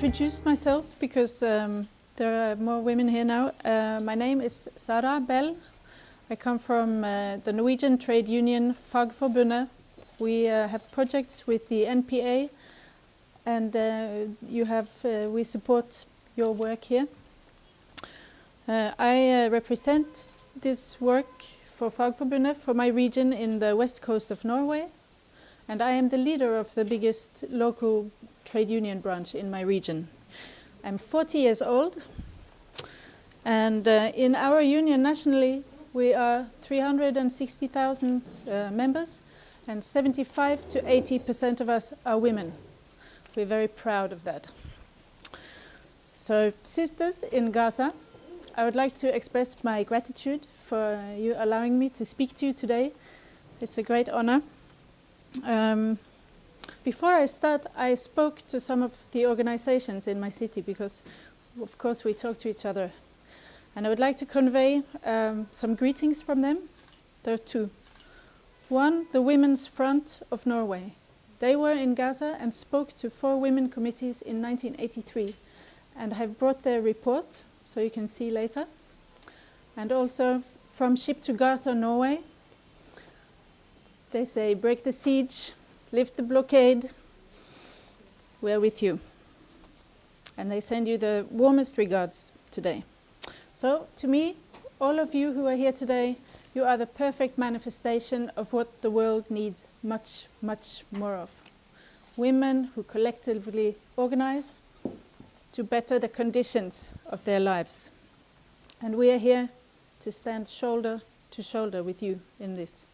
introduce myself because there are more women here now. My name is Sara Bell. I come from the Norwegian trade union Fagforbundet. We have projects with the NPA, and we support your work here. I represent this work for Fagforbundet for my region in the west coast of Norway, and I am the leader of the biggest local trade union branch in my region. I'm 40 years old, and in our union nationally we are 360,000 members, and 75 to 80% of us are women. We're very proud of that. So, sisters in Gaza, I would like to express my gratitude for you allowing me to speak to you today. It's a great honor. Before I start, I spoke to some of the organizations in my city because, of course, we talk to each other. And I would like to convey some greetings from them. There are two. One, the Women's Front of Norway. They were in Gaza and spoke to 4 women committees in 1983 and have brought their report, so you can see later. And also from Ship to Gaza, Norway, they say, break the siege, lift the blockade, we're with you. And they send you the warmest regards today. So, to me, all of you who are here today, you are the perfect manifestation of what the world needs much, much more of. Women who collectively organize to better the conditions of their lives. And we are here to stand shoulder to shoulder with you in this.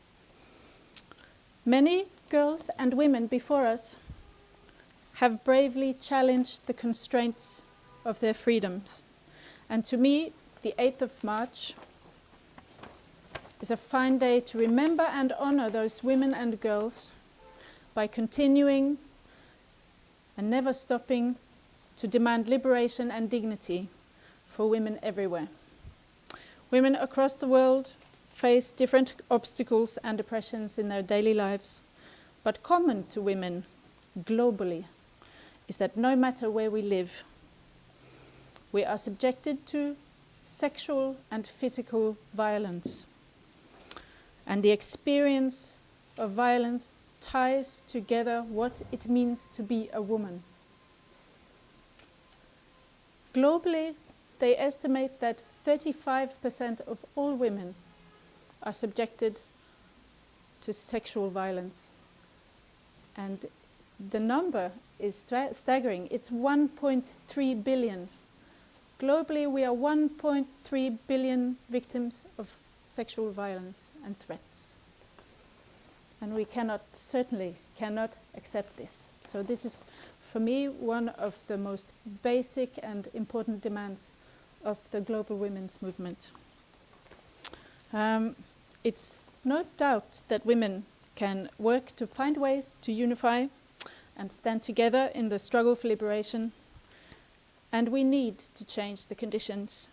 Many girls and women before us have bravely challenged the constraints of their freedoms. And to me, the 8th of March is a fine day to remember and honor those women and girls by continuing and never stopping to demand liberation and dignity for women everywhere. Women across the world face different obstacles and oppressions in their daily lives, but common to women globally is that no matter where we live, we are subjected to sexual and physical violence. And the experience of violence ties together what it means to be a woman. Globally, they estimate that 35% of all women are subjected to sexual violence. And the number is staggering. It's 1.3 billion. Globally, we are 1.3 billion victims of sexual violence and threats. And we certainly cannot accept this. So this is, for me, one of the most basic and important demands of the global women's movement. It's no doubt that women can work to find ways to unify and stand together in the struggle for liberation. And we need to change the conditions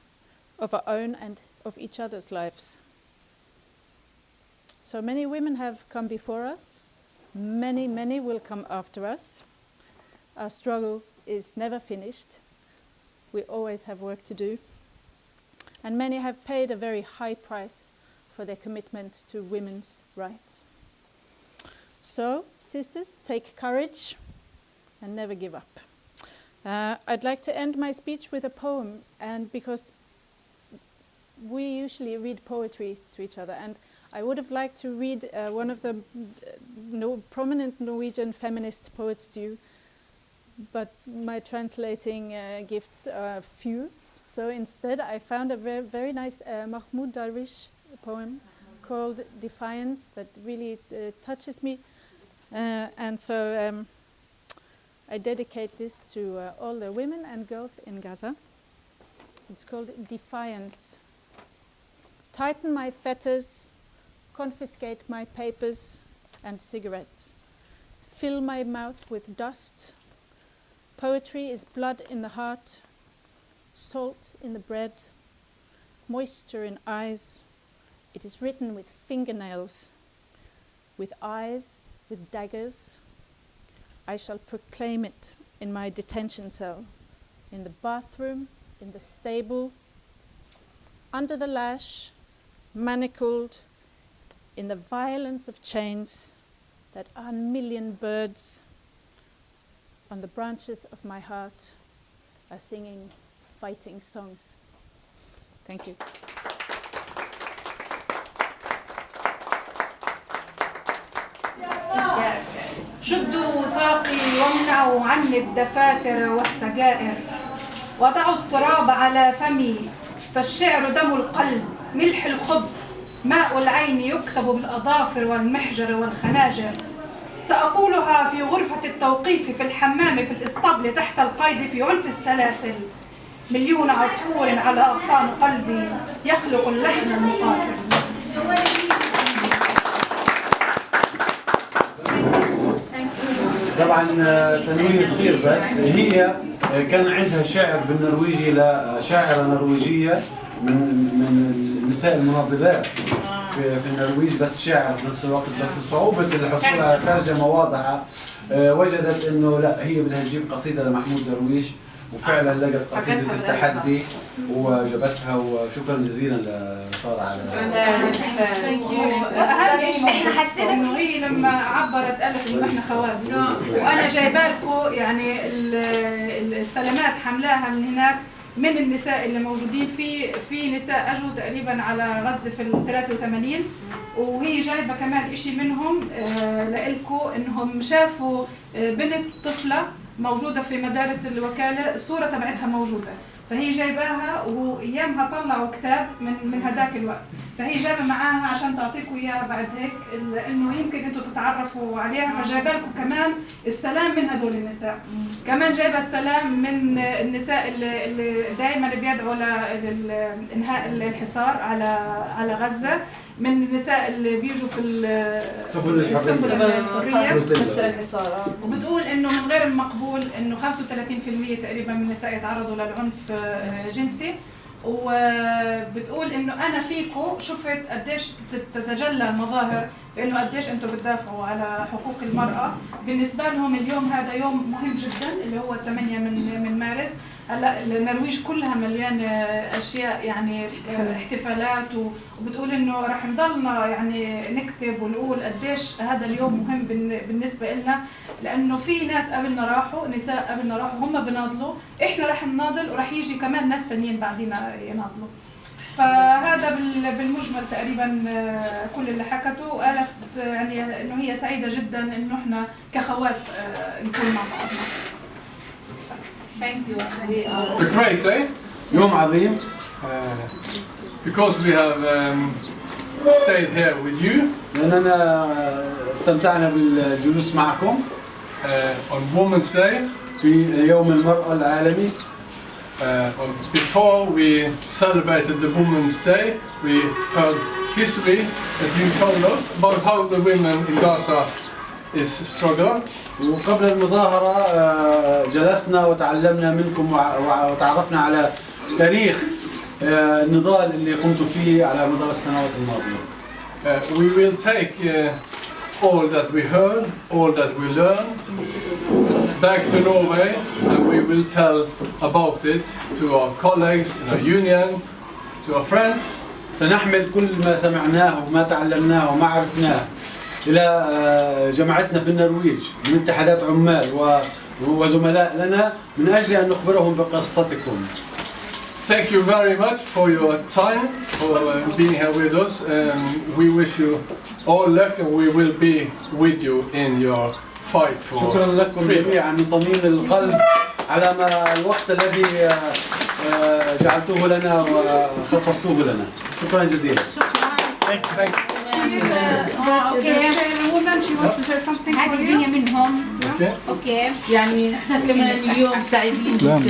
of our own and of each other's lives. So many women have come before us. Many, many will come after us. Our struggle is never finished. We always have work to do. And many have paid a very high price for their commitment to women's rights. So, sisters, take courage and never give up. I'd like to end my speech with a poem, and because we usually read poetry to each other, and I would have liked to read one of the prominent Norwegian feminist poets to you, but my translating gifts are few. So instead I found a very nice Mahmoud Darwish poem called Defiance that really touches me. And so I dedicate this to all the women and girls in Gaza. It's called Defiance. Tighten my fetters, confiscate my papers and cigarettes. Fill my mouth with dust. Poetry is blood in the heart, salt in the bread, moisture in eyes. It is written with fingernails, with eyes, with daggers. I shall proclaim it in my detention cell. in the bathroom, in the stable, under the lash, manacled, in the violence of chains, that 1,000,000 birds on the branches of my heart are singing fighting songs. Thank you. شدوا وثاقي وامنعوا عني الدفاتر والسجائر، وضعوا التراب على فمي فالشعر دم القلب، ملح الخبز، ماء العين يكتب بالأظافر والمحجر والخناجر. سأقولها في غرفة التوقيف، في الحمام، في الإسطبل، تحت القيد، في عنف السلاسل. 1,000,000 عصفور على أغصان قلبي يخلق اللحن المقاتل. طبعا تنويه صغير بس، هي كان عندها شعر بالنرويجي لشاعرة نرويجية من النساء المناضلات في النرويج، بس شعر في نفس الوقت، بس صعوبة الحصول على ترجمة واضحة وجدت انه لا، هي بدها تجيب قصيدة لمحمود درويش، وفعلا لقت قصيدة التحدي وجابتها. وشكرا جزيلا لسارة على احنا حسينا انه هي لما عبرت قالت انه احنا خوات، وانا جايبه لكم يعني السلامات حملاها من هناك من النساء اللي موجودين في نساء اجوا تقريبا على غزه في ال83، وهي جايبه كمان اشي منهم لإلكم، انهم شافوا بنت طفله موجوده في مدارس الوكاله، الصوره تبعتها موجوده، فهي جايباها، وايامها طلعوا كتاب من هداك الوقت، فهي جايبه معاها عشان تعطيكم اياها بعد هيك، انه يمكن انتم تتعرفوا عليها، فجايبه لكم كمان السلام من هدول النساء. كمان جايبه السلام من النساء اللي دائما بيدعوا لانهاء الحصار على غزه، من النساء اللي بيجوا في سفن الحريه تكسر الحصار، وبتقول انه من غير المقبول انه 35% تقريبا من النساء يتعرضوا للعنف جنسي، وبتقول انه انا فيكم شفت قديش تتجلى المظاهر بانه قديش انتم بتدافعوا على حقوق المراه. بالنسبه لهم اليوم هذا يوم مهم جدا اللي هو 8 من مارس. هلا النرويج كلها مليانه اشياء يعني احتفالات، وبتقول انه راح نضلنا يعني نكتب ونقول قديش هذا اليوم مهم بالنسبه لنا، لانه في ناس قبلنا راحوا، نساء قبلنا راحوا هم بناضلوا، احنا راح نناضل وراح يجي كمان ناس ثانيين بعدينا يناضلوا. فهذا بالمجمل تقريبا كل اللي حكته، وقالت يعني انه هي سعيده جدا انه احنا كخوات نكون مع بعضنا. Thank you. A great day. يوم عظيم. Because we have stayed here with you لأننا استمتعنا بالجلوس معكم on Women's Day. في يوم المرأة العالمي. Before we celebrated the Women's Day, we heard history that you told us about how the women in Gaza is struggling. وقبل المظاهرة جلسنا وتعلمنا منكم وتعرفنا على تاريخ النضال اللي قمتوا فيه على مدار السنوات الماضية. We will take all that we heard, all that we learned back to Norway, and we will tell about it to our colleagues in our union, to our friends. سنحمل كل ما سمعناه وما تعلمناه وما عرفناه إلى جماعتنا في النرويج من اتحادات عمال وزملاء لنا من أجل أن نخبرهم بقصتكم. Thank you very much for your time, for being here with us. We wish you all luck, and we will be with you in your fight for شكرا لكم جميعا من صميم القلب على ما الوقت الذي جعلتوه لنا وخصصتوه لنا. شكرا جزيلا. Thank you. هذه منهم. اوكي يعني احنا كمان اليوم سعيدين جدا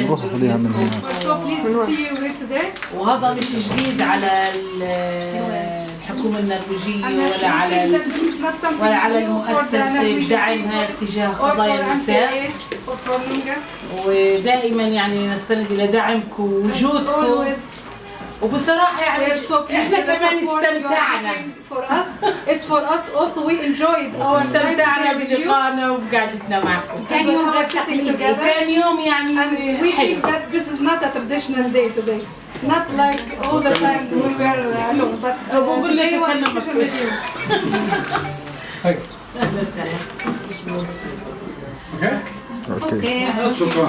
وهذا مش جديد على الحكومة النرويجية ولا على المؤسسة بدعمها اتجاه قضايا النساء، ودائما يعني نستند الى دعمكم ووجودكم وبصراحة يعني احنا كمان استمتعنا. It's for us also. We enjoyed our استمتعنا بلقائنا وبقعدتنا معكم. كان يوم غير تقليدي. وكان يوم يعني and we حلو. think that this is not a traditional day today. Not like all the time when we are alone, but today was special with you. Thank you. أهلا وسهلا. Okay? اوكي. شكرا.